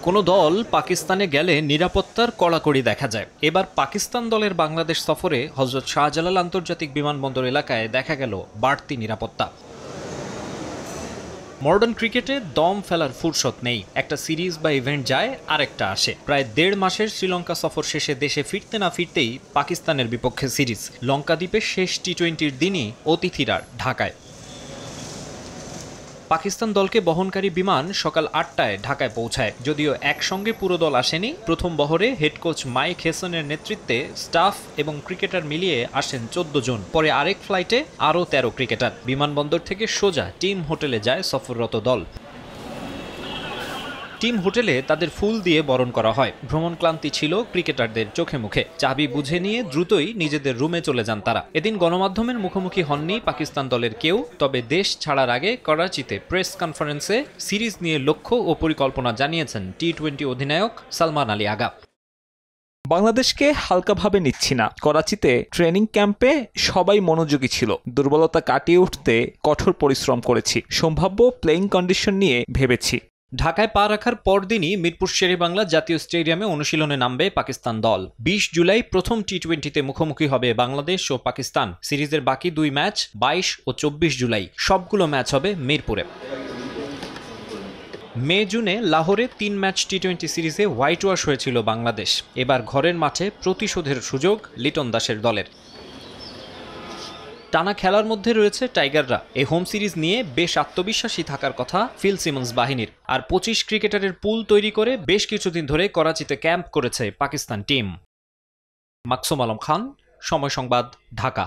কোনো দল পাকিস্তানে গেলে নিরাপত্তার কড়াকড়ি দেখা যায়। এবার পাকিস্তান দলের বাংলাদেশ সফরে হযরত শাহজালাল আন্তর্জাতিক বিমানবন্দর এলাকায় দেখা গেল বাড়তি নিরাপত্তা। মডার্ন ক্রিকেটে দম ফেলার ফুরসত নেই। একটা সিরিজ বা ইভেন্ট যায়, আরেকটা আসে। প্রায় ১.৫ মাসের শ্রীলঙ্কা সফর শেষে দেশে ফিরতে না ফিরতেই পাকিস্তানের বিপক্ষে সিরিজ। লঙ্কা দ্বীপের শেষ টি-20-র দিনই অতিথিরা ঢাকায়। পাকিস্তান দলকে বহনকারী বিমান সকাল ৮টায় ঢাকায় পৌঁছায়। যদিও একসঙ্গে পুরো দল আসেনি। প্রথম বহরে হেড কোচ মাইক হেসনের নেতৃত্বে স্টাফ এবং ক্রিকেটার মিলিয়ে আসেন ১৪ জন। পরে আরেক ফ্লাইটে আরও ১৩ ক্রিকেটার। বিমানবন্দর থেকে সোজা টিম হোটেলে যায় সফররত দল। টিম হোটেলে তাদের ফুল দিয়ে বরণ করা হয়। ভ্রমণ ক্লান্তি ছিল ক্রিকেটারদের চোখে মুখে। চাবি বুঝে নিয়ে দ্রুতই নিজেদের রুমে চলে যান তারা। এদিন গণমাধ্যমের মুখোমুখি হননি পাকিস্তান দলের কেউ। তবে দেশ ছাড়ার আগে করাচিতে প্রেস কনফারেন্সে সিরিজ নিয়ে লক্ষ্য ও পরিকল্পনা জানিয়েছেন টি-20 অধিনায়ক সালমান আলী আগা। বাংলাদেশকে হালকাভাবে নিচ্ছি না। করাচিতে ট্রেনিং ক্যাম্পে সবাই মনোযোগী ছিল। দুর্বলতা কাটিয়ে উঠতে কঠোর পরিশ্রম করেছি। সম্ভাব্য প্লেইং কন্ডিশন নিয়ে ভেবেছি। ঢাকায় পা রাখার পরদিনই মিরপুর শেরেবাংলা জাতীয় স্টেডিয়ামে অনুশীলনে নামবে পাকিস্তান দল। ২০ জুলাই প্রথম টি-20-তে মুখোমুখি হবে বাংলাদেশ ও পাকিস্তান। সিরিজের বাকি ২ ম্যাচ ২২ ও ২৪ জুলাই। সবগুলো ম্যাচ হবে মিরপুরে। মে জুনে লাহোরে ৩ ম্যাচ টি-20 সিরিজে হোয়াইট ওয়াশ হয়েছিল বাংলাদেশ। এবার ঘরের মাঠে প্রতিশোধের সুযোগ লিটন দাসের দলের। টানা খেলার মধ্যে রয়েছে টাইগাররা। এই হোম সিরিজ নিয়ে বেশ আত্মবিশ্বাসী থাকার কথা ফিল সিমন্স বাহিনীর। আর ২৫ ক্রিকেটারের পুল তৈরি করে বেশ কিছুদিন ধরে করাচিতে ক্যাম্প করেছে পাকিস্তান টিম। মাকসুম আলম খান, সময় সংবাদ, ঢাকা।